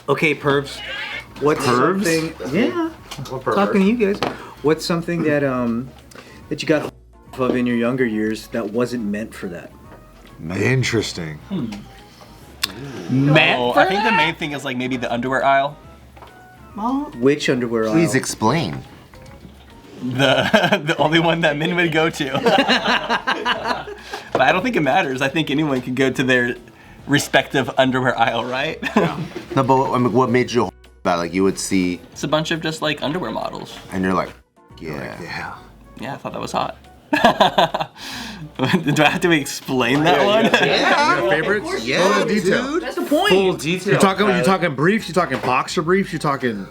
Okay, pervs. What's something? Yeah. Talking to you guys. What's something that that you got of in your younger years that wasn't meant for that? Interesting. I think the main thing is like maybe the underwear aisle. Which underwear aisle? Please explain. The only one that men would go to. But I don't think it matters. I think anyone can go to their respective underwear aisle, right? No, but I mean, what made you that? Like you would see, It's a bunch of just like underwear models. and you're like, yeah. Yeah, I thought that was hot. Do I have to explain that one? Yeah. Your favorites? Yeah, detail. dude. That's the point. Full detail. You talking briefs? You talking boxer briefs? You talking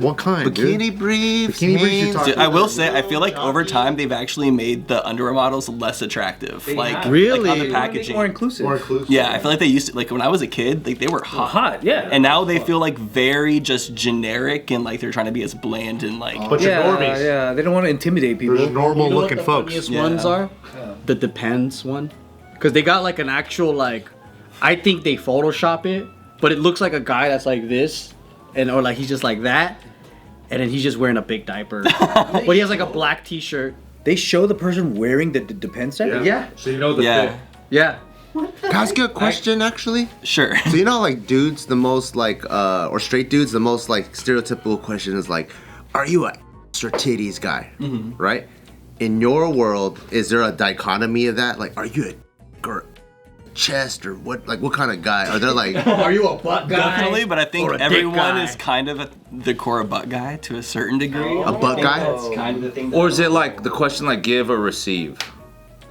what kind? Bikini briefs. Bikini briefs, you jeans. talk- Dude, I will say, I feel like over time they've actually made the underwear models less attractive. Like, Really? like on the More packaging. inclusive. Yeah, I feel like they used to, like when I was a kid, like they were hot. yeah. And now they feel like very just generic and like they're trying to be as bland and like. Bunch of normies. Yeah, they don't want to intimidate people. There's normal You know what looking the folks. funniest Yeah. ones are? The depends one. Because they got like an actual like, I think they Photoshop it, but it looks like a guy that's like this, and or like he's just like that, and then he's just wearing a big diaper. But he has like a black t-shirt. They show the person wearing the Depends diaper? Yeah. So you know the Yeah, Yeah. Can I ask you a question, actually? sure. So you know, like dudes, the most like, or straight dudes, the most like stereotypical question is like, are you a or titties guy, right? In your world, is there a dichotomy of that? Like, are you a or chest or what? Like, what kind of guy? Are there like? Are you a butt guy? Definitely, but I think Or a dick everyone guy? is kind of the core butt guy to a certain degree. A butt guy? That's kind of the thing. Or is it like the question like give or receive?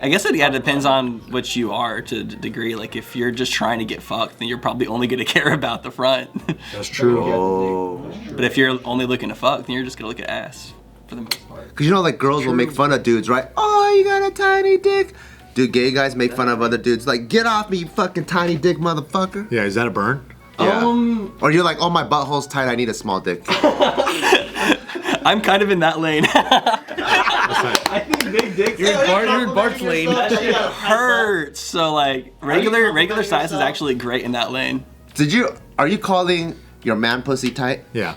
I guess it depends on what you are to a degree. Like if you're just trying to get fucked, then you're probably only gonna care about the front. That's true. Oh. But if you're only looking to fuck, then you're just gonna look at ass for the most part. Cause you know, like girls will make fun of dudes, right? Oh, you got a tiny dick. Do gay guys make fun of other dudes? Like, get off me, you fucking tiny dick motherfucker. Yeah, is that a burn? Yeah. Or you're like, oh, my butthole's tight. I need a small dick. I'm kind of in that lane. I think big dicks. You're in Bart's lane. Hurts. So like regular size is actually great in that lane. Are you calling your man pussy tight? Yeah.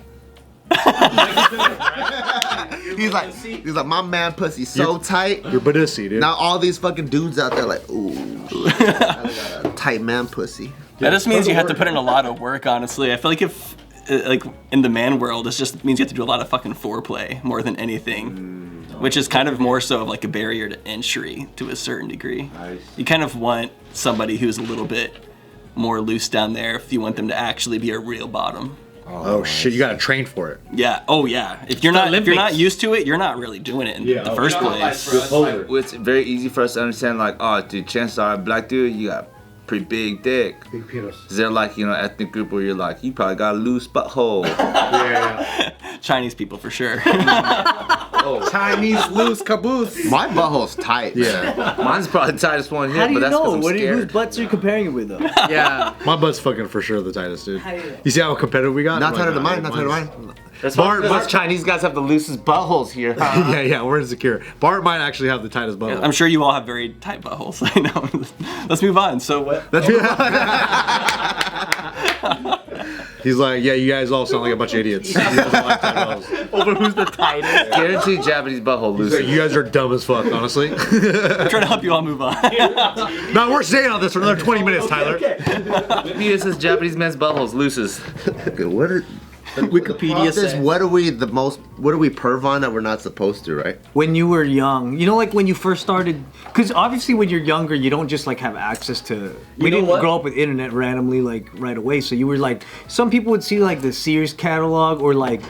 He's like, my man pussy so tight. You're Badissi, dude. Now all these fucking dudes out there like, ooh, I got a tight man pussy. That just means you have to put in a lot of work, honestly. I feel like if, like, in the man world, it just means you have to do a lot of fucking foreplay more than anything. Which is kind of more so of like a barrier to entry to a certain degree. You kind of want somebody who's a little bit more loose down there if you want them to actually be a real bottom. Oh shit, you gotta train for it. Yeah. Oh yeah. If you're not used to it, you're not really doing it in the first place. It's very easy for us to understand like, oh dude, chances are a black dude, you got pretty big dick. Big penis. Is there like, you know, ethnic group where you're like, you probably got a loose butthole? Yeah. Chinese people for sure. Chinese loose caboose. My butthole's tight. Yeah. Mine's probably the tightest one here, How do but you that's because know? I'm Whose scared. butts are you comparing it with, though? Yeah. My butt's fucking for sure the tightest, dude. How do you know? You see how competitive we got? Not Oh tighter my than God, mine, not tighter than mine. That's Bart- why us Chinese guys have the loosest buttholes here. Yeah, we're insecure. Bart might actually have the tightest butt. I'm sure you all have very tight buttholes. I know. Let's move on. So what? He's like, yeah, you guys all sound like a bunch of idiots. You guys all like tight buttholes. Over who's the tightest? Guaranteed Japanese butthole He's like, loose. you guys are dumb as fuck, honestly. I'm trying to help you all move on. No, we're staying on this for another 20 minutes, Tyler. Maybe it says Japanese men's buttholes loosest. Okay, what are Wikipedia this? says. What are we perv on that we're not supposed to, right? When you were young, you know, like when you first started, because obviously when you're younger, you don't just like have access to. We know didn't what? grow up with internet randomly like right away, so you were like, some people would see like the Sears catalog or like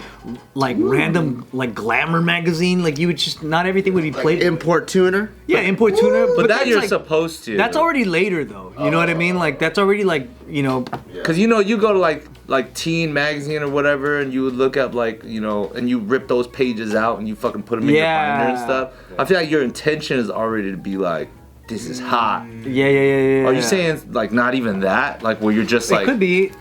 random like glamour magazine, like you would just not everything would be played. Import tuner. Yeah, import tuner, But that that's you're like, supposed to. That's already later though. You know what I mean? Like that's already like Because you know, you go to like teen magazine or whatever, and you would look up like, you know, and you rip those pages out and you fucking put them in your binder and stuff. I feel like your intention is already to be like, this is hot. Yeah. Are you saying like not even that? Like where you're just It like. could be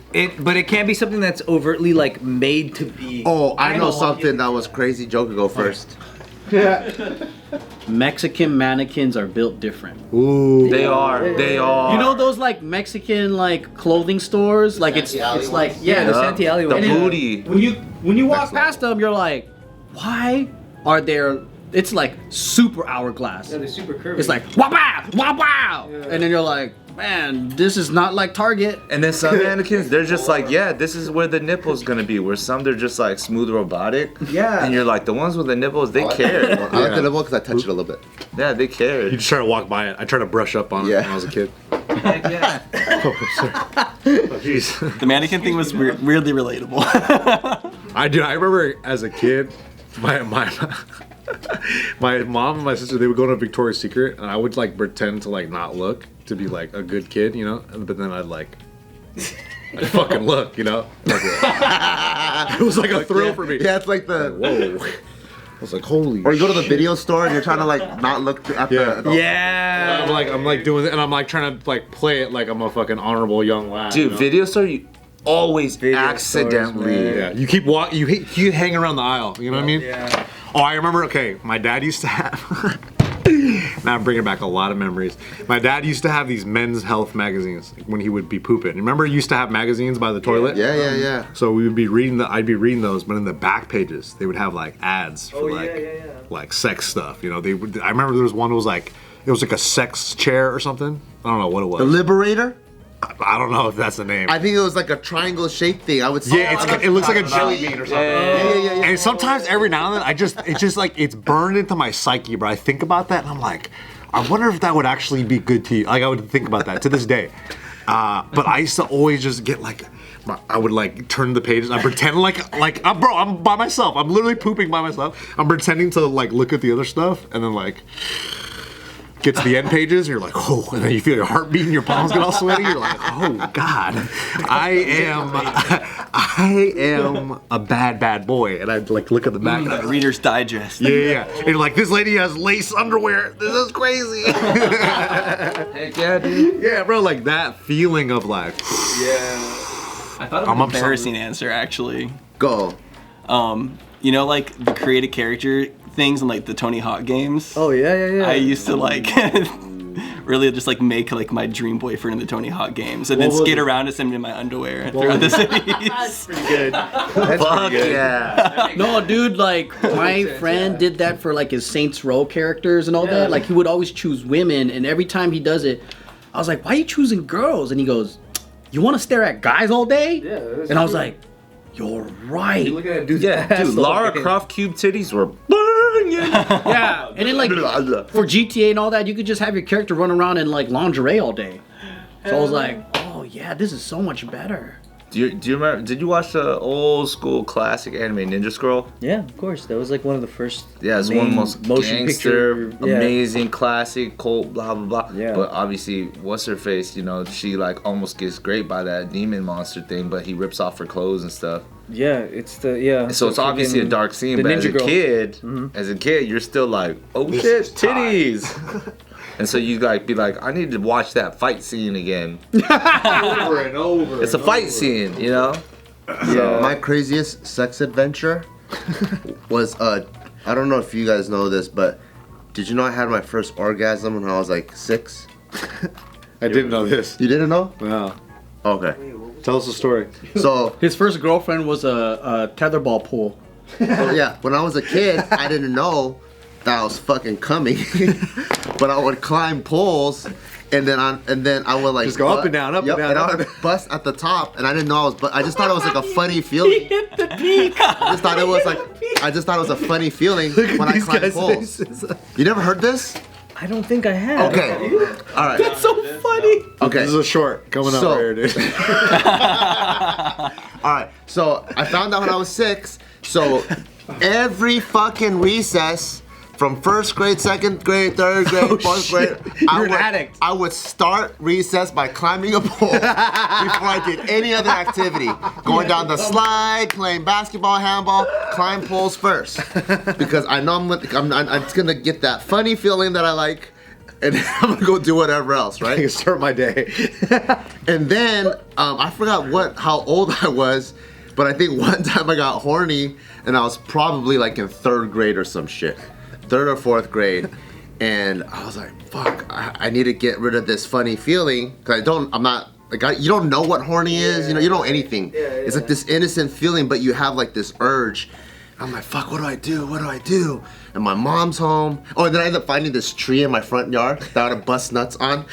but it can't be something that's overtly like made to be. Oh, I know something that was crazy. Joker, go first. Mexican mannequins are built different. Ooh. They are. You know those like Mexican like clothing stores? Like it's like the Santi alleyway. The booty. When you walk past them, you're like, why are there? It's like super hourglass. Yeah, they're super curvy. It's like wow wow wow, and then you're like, man, this is not like Target. And then some mannequins, they're just like, yeah, this is where the nipple's gonna be. Where some they're just like smooth robotic. Yeah. And you're like, the ones with the nipples, they care. I like the nipple because I touched it a little bit. Yeah, they care. You just try to walk by it. I try to brush up on it Yeah. when I was a kid. Heck yeah. Oh, sorry. Oh, jeez. The mannequin thing was weirdly relatable. I remember as a kid, my mom and my sister, they would go to Victoria's Secret, and I would like pretend to like not look to be like a good kid, you know. But then I'd fucking look, you know. It was like a thrill for me. Yeah, it's like the. Whoa. I was like, holy. Or you go to the video store and you're trying to like not look at the. Yeah. I'm like doing it, and I'm like trying to like play it like I'm a fucking honorable young lad. Dude, you know? video store, you always Video accidentally. stores, Yeah, you keep walking. You hang around the aisle. You know what I mean? Yeah. Oh, I remember. Okay, my dad used to have. Now I'm bringing back a lot of memories. My dad used to have these men's health magazines like, when he would be pooping. Remember, he used to have magazines by the toilet. Yeah. So we would be reading I'd be reading those, but in the back pages they would have like ads for like sex stuff. You know, they would. I remember there was one that was like it was like a sex chair or something. I don't know what it was. The Liberator? I don't know if that's the name. I think it was like a triangle shaped thing. I would say. Yeah, it looks like a jelly bean or something. Yeah. And sometimes every now and then it's just like it's burned into my psyche, bro. I think about that and I'm like, I wonder if that would actually be good to you. Like I would think about that to this day. But I used to always just get like, I would like turn the pages. I pretend like I'm by myself. I'm literally pooping by myself. I'm pretending to like look at the other stuff and then like get to the end pages, and you're like, oh, and then you feel your heart beating, your palms get all sweaty. You're like, oh God, I am a bad boy. And I'd like look at the back. Reader's Digest. Yeah. And you're like, this lady has lace underwear. This is crazy. Heck yeah, dude. Yeah, bro, like that feeling of like, I thought of an embarrassing answer actually. Go. You know, like the create a character things in like the Tony Hawk games. Oh yeah. I used to like really just like make like my dream boyfriend in the Tony Hawk games and then skate around as him in my underwear throughout the cities. That's pretty good. Fuck yeah. No, dude, like my friend did that for like his Saints Row characters and all that. Like he would always choose women, and every time he does it, I was like, "Why are you choosing girls?" And he goes, "You want to stare at guys all day?" Yeah. And I was like, "You're right." Look at that dude's Yeah, ass dude, the whole Lara game. Croft cube titties were banging. Yeah, and then like for GTA and all that, you could just have your character run around in like lingerie all day. So I was like, "Oh yeah, this is so much better." Do you remember? Did you watch the old school classic anime Ninja Scroll? Yeah, of course. That was like one of the first. Yeah, it's one of the most motion gangster, picture. Yeah. amazing, classic, cult, blah blah blah. Yeah. But obviously, what's her face? You know, she like almost gets raped by that demon monster thing, but he rips off her clothes and stuff. Yeah, it's the So it's obviously a dark scene. the But as Ninja a Girl. kid, you're still like, oh shit, titties. And so you like be like, I need to watch that fight scene again. over and over. It's a fight scene, you know. My craziest sex adventure was I don't know if you guys know this, but did you know I had my first orgasm when I was like 6? I didn't know this. You didn't know? Wow. Okay. Tell us the story. So His first girlfriend was a tetherball pool. yeah, when I was a kid, I didn't know that I was fucking coming, but I would climb poles. And then I would like Just go up and down, up and down, and up I and would bust at the top, and I didn't know I just thought it was like a funny feeling. Hit the peak. I just thought it was a funny feeling when I climbed poles. You never heard this? I don't think I have. Okay. All right. That's so funny. Okay. This is a short coming up So- right here, dude. All right. So I found out when I was 6. So every fucking recess, from 1st grade, 2nd grade, 3rd grade, 4th grade, You're an addict. I would start recess by climbing a pole before I did any other activity. Going down the slide, playing basketball, handball, climb poles first. Because I know I'm just gonna get that funny feeling that I like, and then I'm gonna go do whatever else, I right? can start my day. And then I forgot how old I was, but I think one time I got horny, and I was probably like in 3rd grade or some shit. third or fourth grade, and I was like, fuck, I need to get rid of this funny feeling, because I'm not, like, you don't know what horny is, you don't know anything. It's like this innocent feeling, but you have like this urge. I'm like, fuck, what do I do? What do I do? And my mom's home. Oh, and then I ended up finding this tree in my front yard that I would bust nuts on.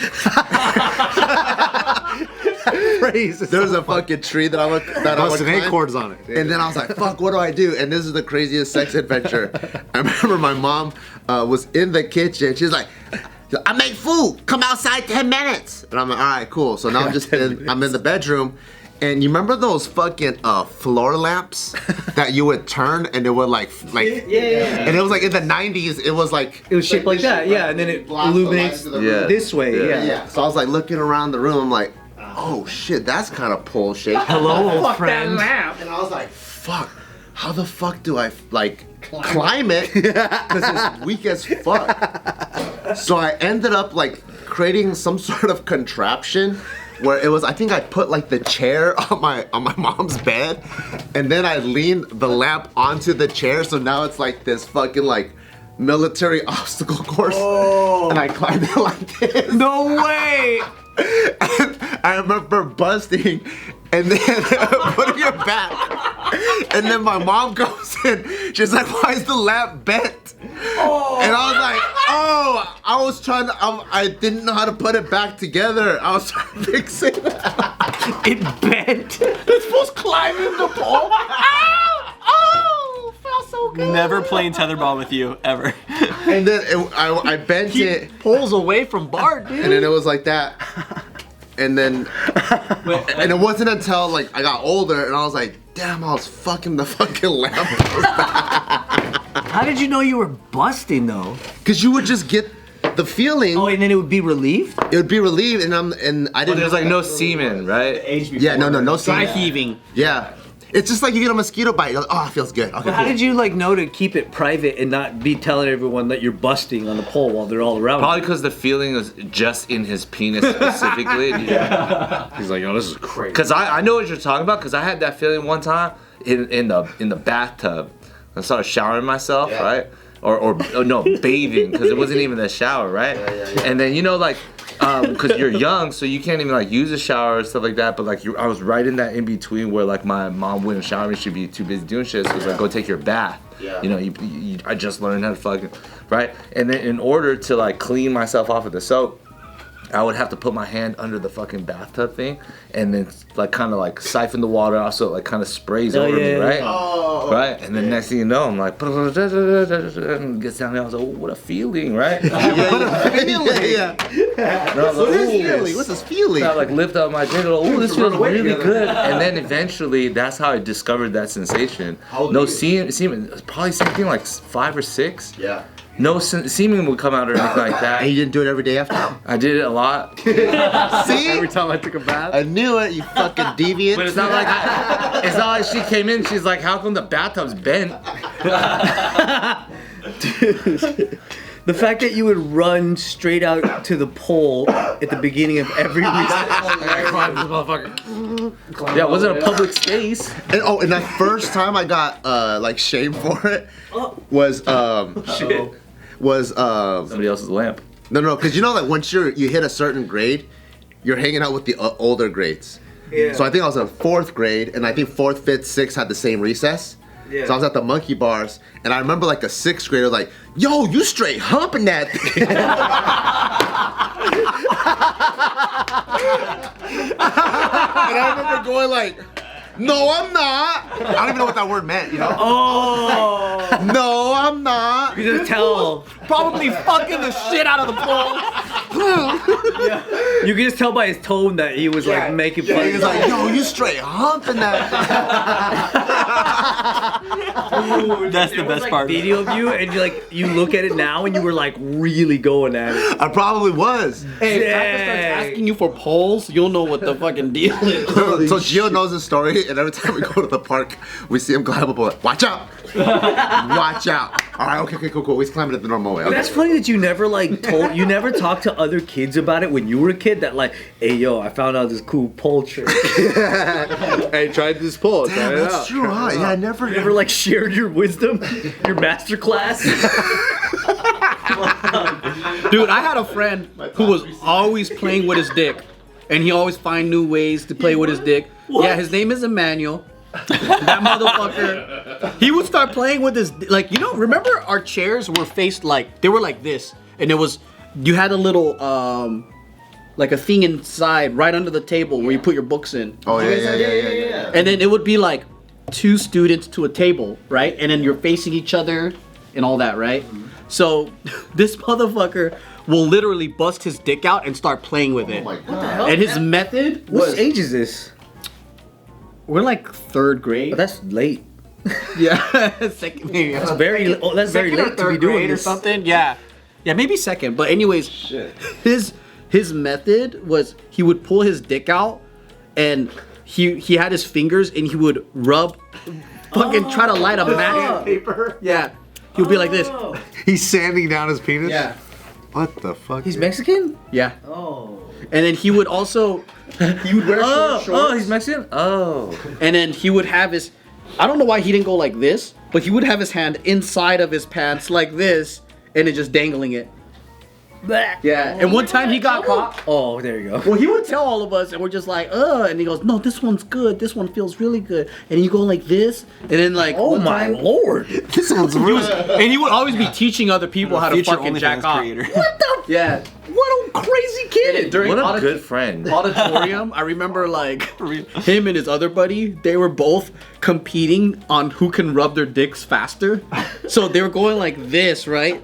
There's a fucking tree that I would Busting climb. acorns on it. And then I was like, fuck, what do I do? And this is the craziest sex adventure. I remember my mom was in the kitchen. She's like, I make food. Come outside 10 minutes. And I'm like, all right, cool. So now I'm in the bedroom. And you remember those fucking floor lamps that you would turn and it would like Yeah. And it was like in the 90s, it was like It was shaped like that, yeah, and then it illuminates this way, yeah. So I was like looking around the room, I'm like, oh shit, that's kind of pole shaped. Hello, old friend. And I was like, fuck, how the fuck do I like climb it? Because it's weak as fuck. So I ended up like creating some sort of contraption where it was, I think I put like the chair on my mom's bed, and then I leaned the lamp onto the chair, so now it's like this fucking like military obstacle course. Oh. And I climbed it like this. No way! And I remember busting and then putting it back. And then my mom goes in. She's like, why is the lamp bent? Oh. And I was like, oh, I was trying to, I didn't know how to put it back together. I was trying to fix it. It bent. It's supposed to climb in the pole. Oh, felt so good. Never playing tetherball with you, ever. And then I bent it. Pulls away from Bart, dude. And then it was like that. And then, and it wasn't until like I got older and I was like, damn, I was fucking the fucking lamp. How did you know you were busting though? Cause you would just get the feeling. Oh, and then it would be relieved? It would be relieved, and I didn't. There's like no semen, right? Yeah, no Dry semen. heaving. Yeah, it's just like you get a mosquito bite. You're like, oh, it feels good. Okay, How cool. did you like know to keep it private and not be telling everyone that you're busting on the pole while they're all around? Probably because the feeling was just in his penis specifically. He's like, yo, this is crazy. Because I know what you're talking about. Because I had that feeling one time in the bathtub. I started showering myself, right? Or no, bathing, because it wasn't even a shower, right? And then like, because you're young, so you can't even like use a shower or stuff like that. But like, I was right in that in between where like my mom wouldn't shower me; she'd be too busy doing shit. So it was like, go take your bath. Yeah. I just learned how to fucking, right? And then in order to like clean myself off with the soap, I would have to put my hand under the fucking bathtub thing and then like kind of like siphon the water off so it like kind of sprays over me, right? Oh, right? And then next thing you know, I'm like, and gets down there, I was like, oh, what a feeling, right? Yeah. What's this feeling? I like lift up my chin, oh, this feels really good. And then eventually, that's how I discovered that sensation. No semen, probably something like 5 or 6. Yeah. No semen would come out or anything like that. And you didn't do it every day after? I did it a lot. See? Every time I took a bath. I knew it, you fucking deviant. But it's not like she came in, she's like, how come the bathtub's bent? Dude, the fact that you would run straight out to the pole at the beginning of every Yeah, it wasn't a public space. And that first time I got like shamed for it was Somebody else's lamp. No, because like once you hit a certain grade, you're hanging out with the older grades. Yeah. So I think I was in 4th grade, and I think 4th, 5th, 6th had the same recess. Yeah. So I was at the monkey bars, and I remember like a 6th grader was like, yo, you straight humping that thing. And I remember going like, no, I'm not. I don't even know what that word meant, Oh! No, I'm not. You just tell. Probably fucking the shit out of the pole. Yeah. You can just tell by his tone that he was like making fun. He was like, yo, you straight humping that. That's the best part. Video of you, and you look at it now, and you were like really going at it. I probably was. Hey, if Papa starts asking you for poles, you'll know what the fucking deal is. So Gio knows the story, and every time we go to the park, we see him climb up. Like, watch out! Watch out! All right, okay, cool. He's climbing it the normal way. Okay. That's funny that you never you never talked to other kids about it when you were a kid. That like, hey yo, I found out this cool pole trick. Hey, tried this pole. Damn, that's true, huh? Yeah, I never Never like shared your wisdom, your master class. Dude, I had a friend who was always playing with his dick, and he always find new ways to play with his dick. Yeah, his name is Emmanuel. That motherfucker. He would start playing with his like. You know, remember our chairs were faced like they were like this, and it was you had a little like a thing inside right under the table where you put your books in. Oh yeah. And then it would be like 2 students to a table, right? And then you're facing each other and all that, right? So this motherfucker will literally bust his dick out and start playing with it. Oh my god. And his method was What age is this? we're like 3rd grade. But that's late. Yeah, second maybe. That's very late to be doing or this. something. Yeah, maybe 2nd. But anyways, his method was he would pull his dick out, and he had his fingers and he would rub, fucking try to light a match. Paper. Yeah, he would be like this. He's sanding down his penis. Yeah, What the fuck? He's Mexican? yeah. Oh. And then he would also he would wear short shorts. Oh, he's Mexican? Oh. And then he would have his, I don't know why he didn't go like this, but he would have his hand inside of his pants like this, and then just dangling it. Yeah, and one time he got caught. Oh, there you go. Well, he would tell all of us, and we're just like, and he goes, no, this one's good. This one feels really good. And you go like this, and then like, Oh my lord. This sounds really. and he would always be teaching other people how to Future fucking OnlyFans jack off. creator. What the? Yeah. What a crazy kid. During What a good friend. auditorium, I remember like him and his other buddy, they were both competing on who can rub their dicks faster. So they were going like this, right?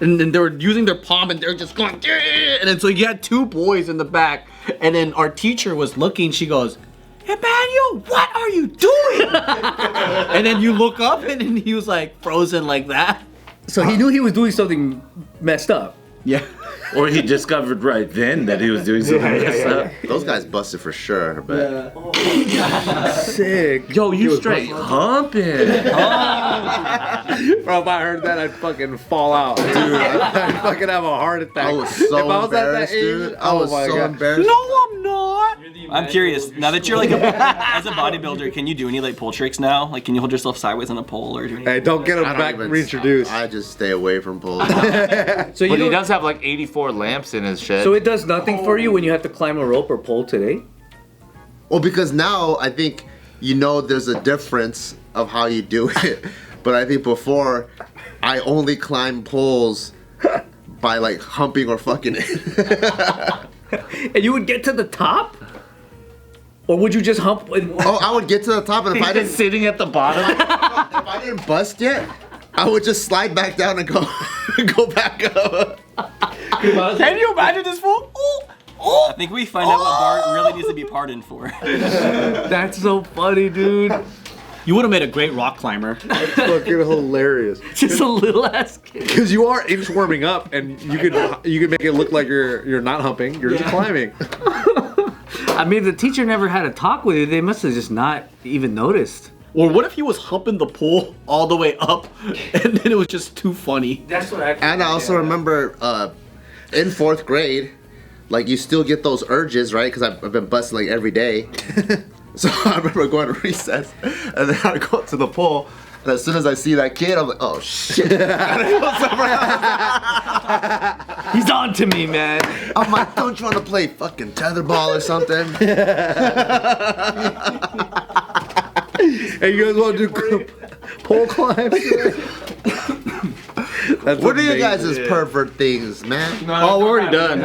And then they were using their palm and they're just going, "Yeah." And then so you had 2 boys in the back, and then our teacher was looking, she goes, Emmanuel, what are you doing? And then you look up and then he was like frozen like that. So he knew he was doing something messed up. Yeah. Or he discovered right then that he was doing something messed up. Those guys busted for sure, but Sick. Yo, you straight humping. Bro, if I heard that, I'd fucking fall out, dude. I'd fucking have a heart attack. I was so if I was at that embarrassed, age, dude. I oh was my so God. embarrassed. No, I'm not. I'm curious. Now that you're like as a bodybuilder, can you do any like pole tricks now? Like, can you hold yourself sideways on a pole or do Hey, don't get him I don't back even- reintroduced. I just stay away from poles. So you But he don't- does have like 84 lamps in his shed. So it does nothing for you when you have to climb a rope or pole today? Well, because now I think you know there's a difference of how you do it. But I think before, I only climbed poles by like humping or fucking it. And you would get to the top? Or would you just hump? Oh, I would get to the top, and if I didn't, sitting at the bottom. if I didn't bust yet, I would just slide back down and go, go back up. Can you imagine this fool? I think we find out what Bart really needs to be pardoned for. That's so funny, dude. You would have made a great rock climber. Fucking hilarious. Just a little ass kid. Because you are inchworming up, and you could make it look like you're not humping. You're just climbing. I mean, the teacher never had a talk with you. They must have just not even noticed. Or what if he was humping the pole all the way up, and then it was just too funny? That's what I. And I also remember in 4th grade, like you still get those urges, right? Because I've been busting like every day. So I remember going to recess, and then I go up to the pole, and as soon as I see that kid, I'm like, oh shit. He's on to me, man. I'm like, don't you want to play fucking tetherball or something? Hey, you guys want to do pole climbs? That's What are you amazing. guys' pervert things, man? Oh, we're already done.